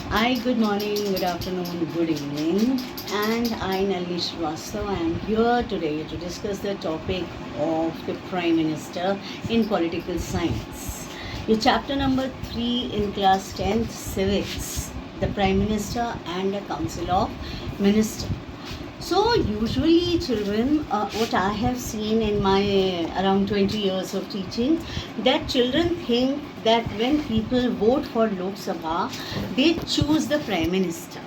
Hi, good morning, good afternoon, good evening, and I, Nalini Srivastava, I am here today to discuss the topic of the Prime Minister in Political Science. Your chapter number 3 in class 10th Civics, the Prime Minister and the Council of Ministers. So usually children, what I have seen in my around 20 years of teaching, that children think that when people vote for Lok Sabha, they choose the Prime Minister.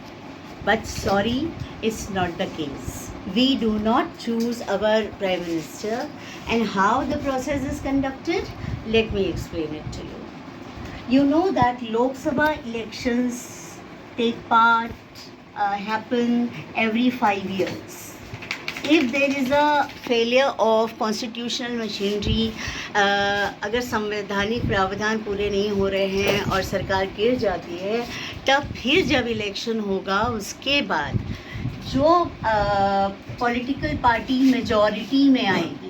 But sorry, it's not the case. We do not choose our Prime Minister. And how the process is conducted? Let me explain it to you. You know that Lok Sabha elections take part, happen every 5 years. If there is a failure of constitutional machinery, अगर संवैधानिक प्रावधान पूरे नहीं हो रहे हैं और सरकार गिर जाती है, तब फिर जब इलेक्शन होगा उसके बाद जो पॉलिटिकल पार्टी मेजॉरिटी में आएगी,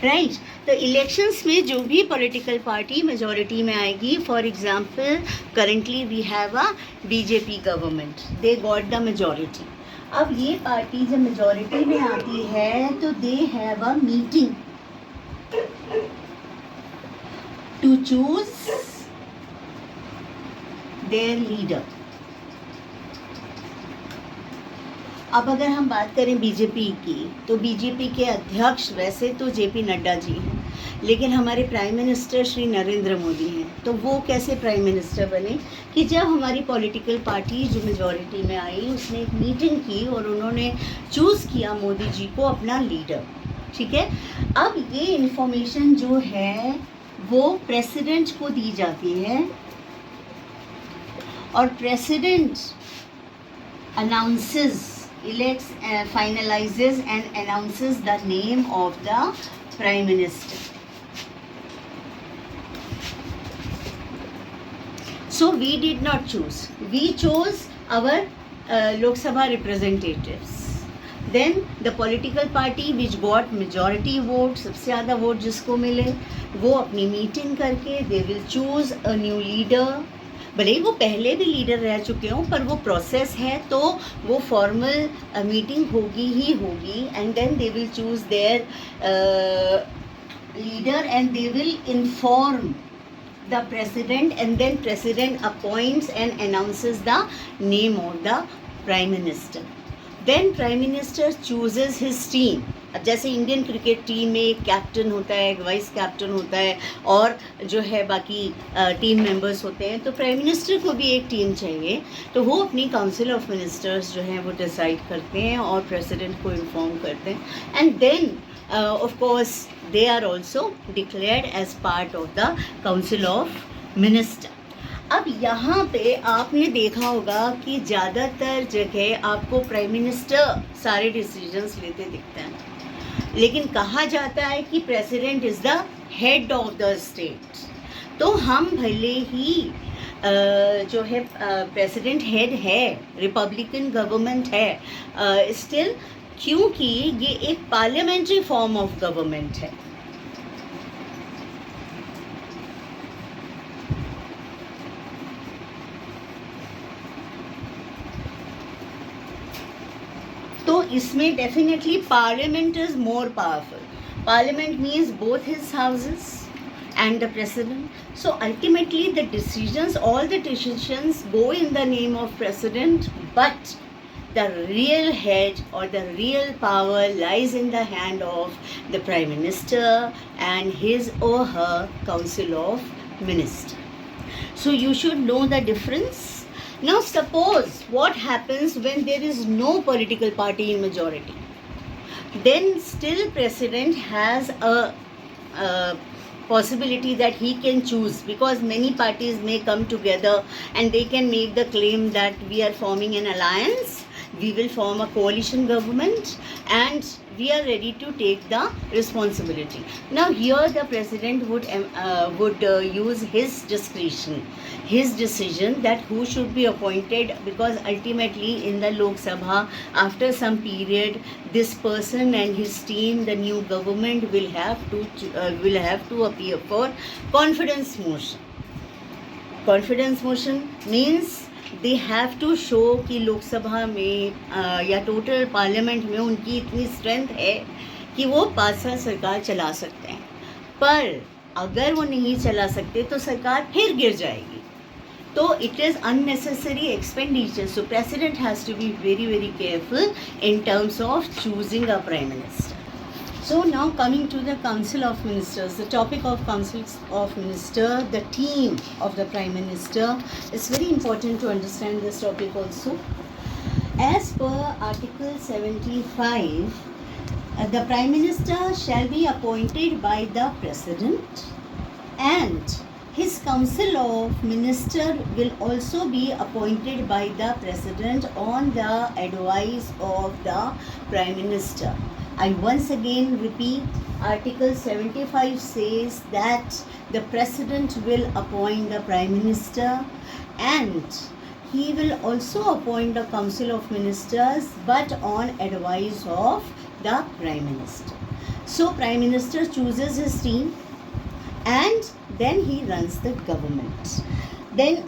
राइट, तो इलेक्शंस में जो भी पॉलिटिकल पार्टी मेजॉरिटी में आएगी, for example currently we have a BJP government, they got the majority. अब ये पार्टी जब मेजॉरिटी में आती है तो they have a meeting to choose their leader. अब अगर हम बात करें बीजेपी की, तो बीजेपी के अध्यक्ष वैसे तो जेपी नड्डा जी हैं, लेकिन हमारे प्राइम मिनिस्टर श्री नरेंद्र मोदी हैं. तो वो कैसे प्राइम मिनिस्टर बने कि जब हमारी पॉलिटिकल पार्टी जो मेजॉरिटी में आई उसने एक मीटिंग की और उन्होंने चूज़ किया मोदी जी को अपना लीडर. ठीक है, अब ये इन्फॉर्मेशन जो है वो प्रेसिडेंट को दी जाती है और president announces, elects, finalizes and announces the name of the Prime Minister. So we did not choose. We chose our Lok Sabha representatives. Then the political party which got majority vote, सबसे ज़्यादा vote जिसको मिले, वो अपनी meeting करके they will choose a new leader. भले ही वो पहले भी लीडर रह चुके हों, पर वो प्रोसेस है तो वो फॉर्मल मीटिंग होगी ही होगी. And then they will choose their leader and they will inform the president, and then president appoints and announces the name of the prime minister. Then prime minister chooses his team. अब जैसे Indian cricket team में एक captain होता है, एक vice captain होता है और जो है बाकी टीम मेंबर्स होते हैं, तो प्राइम मिनिस्टर को भी एक टीम चाहिए. तो वो अपनी काउंसिल ऑफ मिनिस्टर्स जो हैं वो डिसाइड करते हैं और प्रेसिडेंट को इन्फॉर्म करते हैं. And then of course they are also declared as part of the council of minister. अब यहाँ पे आपने देखा होगा कि ज़्यादातर जगह आपको प्राइम मिनिस्टर सारे डिसीजंस लेते दिखते हैं, लेकिन कहा जाता है कि president is the head of the state. तो हम भले ही जो है प्रेसिडेंट हेड है, रिपब्लिकन गवर्नमेंट है, स्टिल क्योंकि ये एक पार्लियामेंट्री फॉर्म ऑफ गवर्नमेंट है. तो इसमें definitely parliament is more powerful. Parliament means both his houses and the president. So ultimately the decisions, all the decisions go in the name of president, but the real head or the real power lies in the hand of the prime minister and his or her council of ministers. So you should know the difference. Now suppose what happens when there is no political party in majority. Then still president has a possibility that he can choose, because many parties may come together and they can make the claim that we are forming an alliance, we will form a coalition government and we are ready to take the responsibility. Now here the president would use his discretion, his decision that who should be appointed, because ultimately in the Lok Sabha, after some period, this person and his team, the new government will have to appear for confidence motion. Confidence motion means they have to show कि लोकसभा में या total parliament में उनकी इतनी strength है कि वो 5 साल सरकार चला सकते हैं. पर अगर वो नहीं चला सकते तो सरकार फिर गिर जाएगी. तो it is unnecessary expenditure. So president has to be very very careful in terms of choosing a Prime Minister. So now coming to the Council of Ministers, the topic of Council of Minister, the team of the Prime Minister, it's very important to understand this topic also. As per Article 75, the Prime Minister shall be appointed by the President, and his Council of Minister will also be appointed by the President on the advice of the Prime Minister. I once again repeat, Article 75 says that the President will appoint the Prime Minister, and he will also appoint the Council of Ministers, but on advice of the Prime Minister. So Prime Minister chooses his team and then he runs the government. Then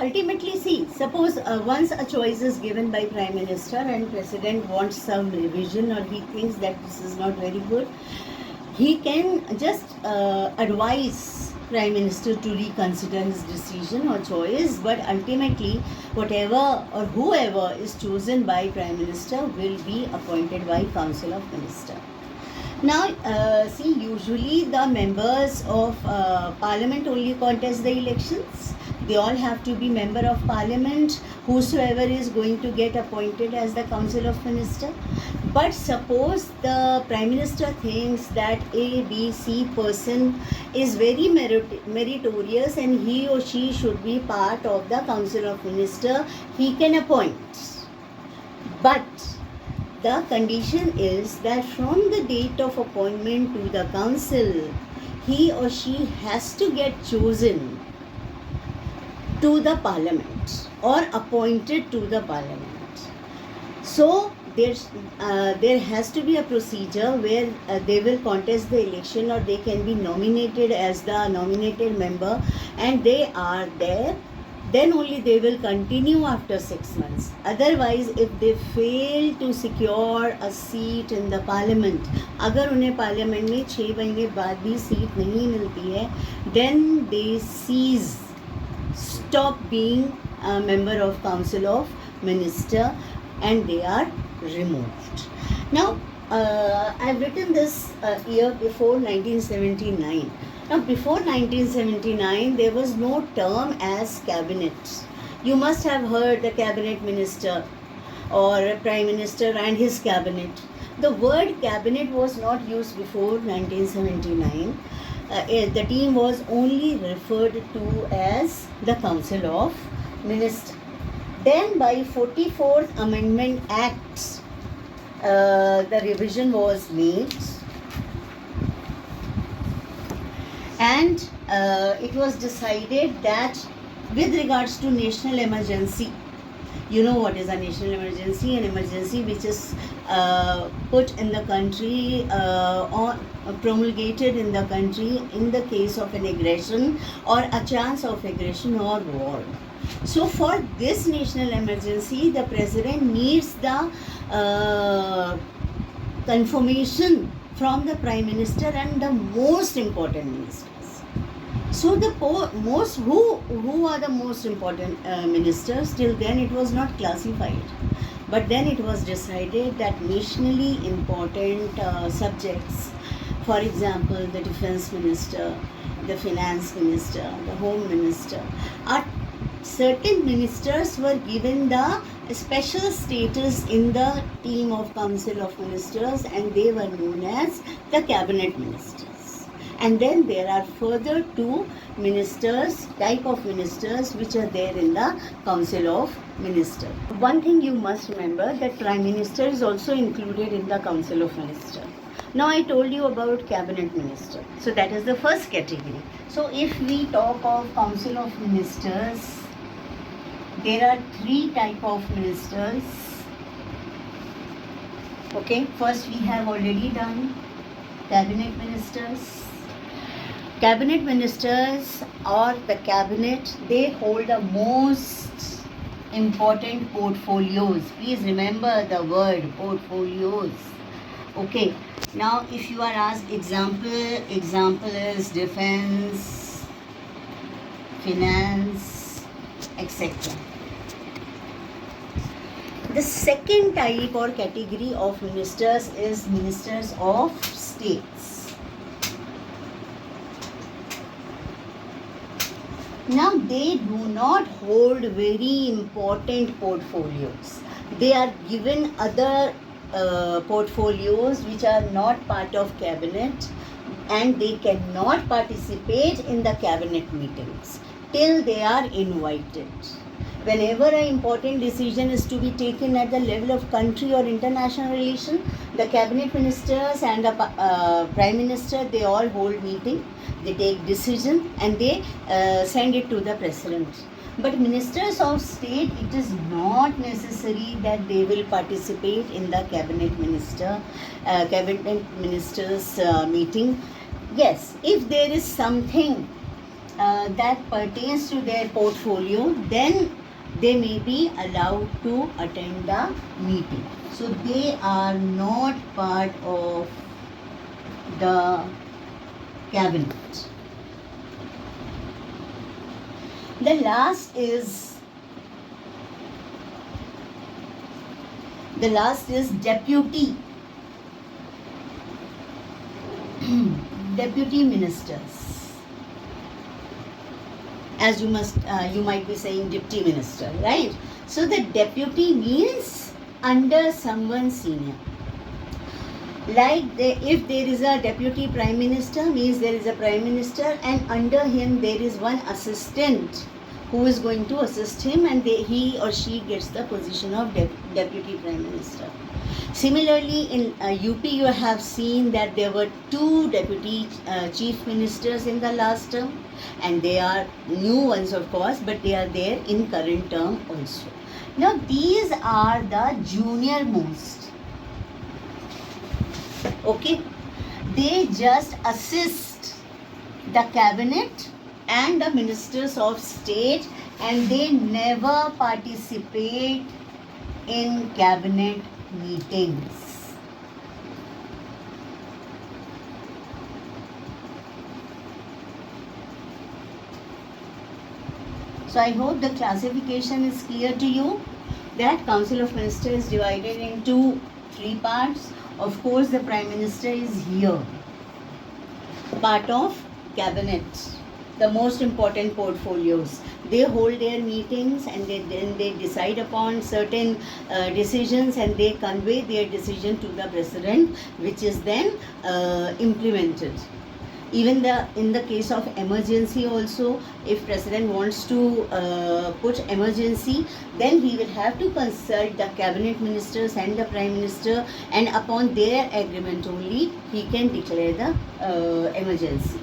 ultimately, see, suppose once a choice is given by Prime Minister and President wants some revision, or he thinks that this is not very good, he can just advise Prime Minister to reconsider his decision or choice, but ultimately whatever or whoever is chosen by Prime Minister will be appointed by Council of Minister. Now, see, usually the members of Parliament only contest the elections. They all have to be member of Parliament, whosoever is going to get appointed as the Council of Minister. But suppose the Prime Minister thinks that A, B, C person is very meritorious and he or she should be part of the Council of Minister, he can appoint. But the condition is that from the date of appointment to the council, he or she has to get chosen to the parliament or appointed to the parliament. So there has to be a procedure where they will contest the election, or they can be nominated as the nominated member, and they are there. Then only they will continue after 6 months. Otherwise, if they fail to secure a seat in the parliament, अगर उन्हें parliament में 6 महीने बाद भी seat नहीं मिलती है, then they cease, stop being a member of Council of Minister, and they are removed. Now, I've written this year before 1979. Now, before 1979, there was no term as cabinet. You must have heard the cabinet minister or Prime Minister and his cabinet. The word cabinet was not used before 1979. The team was only referred to as the Council of Ministers. Then by 44th Amendment Act, the revision was made. And it was decided that with regards to national emergency, you know what is a national emergency? An emergency which is put in the country or promulgated in the country in the case of an aggression or a chance of aggression or war. So for this national emergency, the president needs the confirmation from the Prime Minister and the most important ministers. So the who are the most important ministers? Till then it was not classified, but then it was decided that nationally important subjects, for example, the defense minister, the finance minister, the home minister, certain ministers were given the special status in the team of Council of Ministers, and they were known as the cabinet ministers. And then there are further two ministers, type of ministers, which are there in the Council of Ministers. One thing you must remember, that Prime Minister is also included in the Council of Ministers. Now I told you about Cabinet Minister. So that is the first category. So if we talk of Council of Ministers, there are three type of ministers. Okay, first we have already done Cabinet Ministers. Cabinet ministers or the cabinet, they hold the most important portfolios. Please remember the word portfolios. Okay, now if you are asked example is defense, finance, etc. The second type or category of ministers is ministers of states. Now they do not hold very important portfolios. They are given other portfolios which are not part of cabinet, and they cannot participate in the cabinet meetings till they are invited. Whenever an important decision is to be taken at the level of country or international relation, the cabinet ministers and the prime minister, they all hold meeting, they take decision, and they send it to the president. But ministers of state, it is not necessary that they will participate in the cabinet ministers meeting. Yes, if there is something that pertains to their portfolio, then they may be allowed to attend the meeting. So they are not part of the cabinet. The last is deputy deputy ministers. As you might be saying deputy minister, right? So the deputy means under someone senior. Like if there is a deputy prime minister, means there is a prime minister, and under him there is one assistant who is going to assist him, and he or she gets the position of deputy prime minister. Similarly, in UP, you have seen that there were two deputy chief ministers in the last term, and they are new ones, of course, but they are there in current term also. Now, these are the junior most. Okay, they just assist the cabinet and the ministers of state, and they never participate in cabinet meetings. So I hope the classification is clear to you, that Council of Ministers is divided into three parts. Of course, the Prime Minister is here, part of cabinet, the most important portfolios. They hold their meetings, and then they decide upon certain decisions, and they convey their decision to the president, which is then implemented. Even in the case of emergency also, if president wants to put emergency, then he will have to consult the cabinet ministers and the prime minister, and upon their agreement only he can declare the emergency.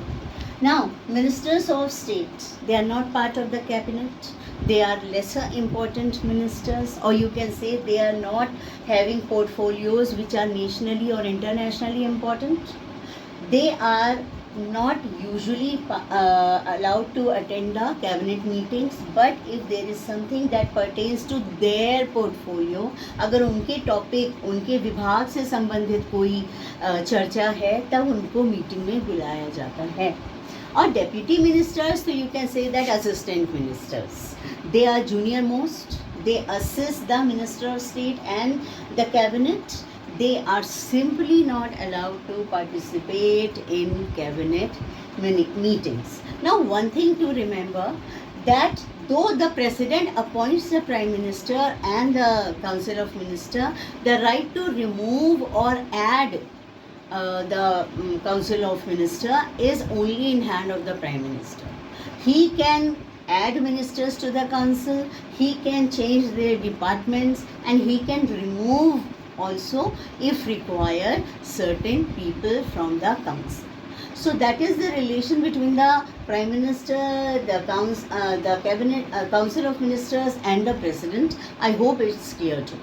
Now, ministers of state, they are not part of the cabinet. They are lesser important ministers, or you can say they are not having portfolios which are nationally or internationally important. They are not usually allowed to attend the cabinet meetings, but if there is something that pertains to their portfolio, अगर उनके topic, उनके विभाग से संबंधित कोई चर्चा है, तब उनको मीटिंग में बुलाया जाता है. और deputy ministers, so you can say that assistant ministers, they are junior most, they assist the minister of state and the cabinet. They are simply not allowed to participate in cabinet meetings. Now, one thing to remember, that though the president appoints the prime minister and the council of ministers, the right to remove or add Council of Minister is only in hand of the Prime Minister. He can add ministers to the council, he can change their departments, and he can remove also, if required, certain people from the council. So that is the relation between the Prime Minister, the Cabinet, Council of Ministers and the President. I hope it's clear to you.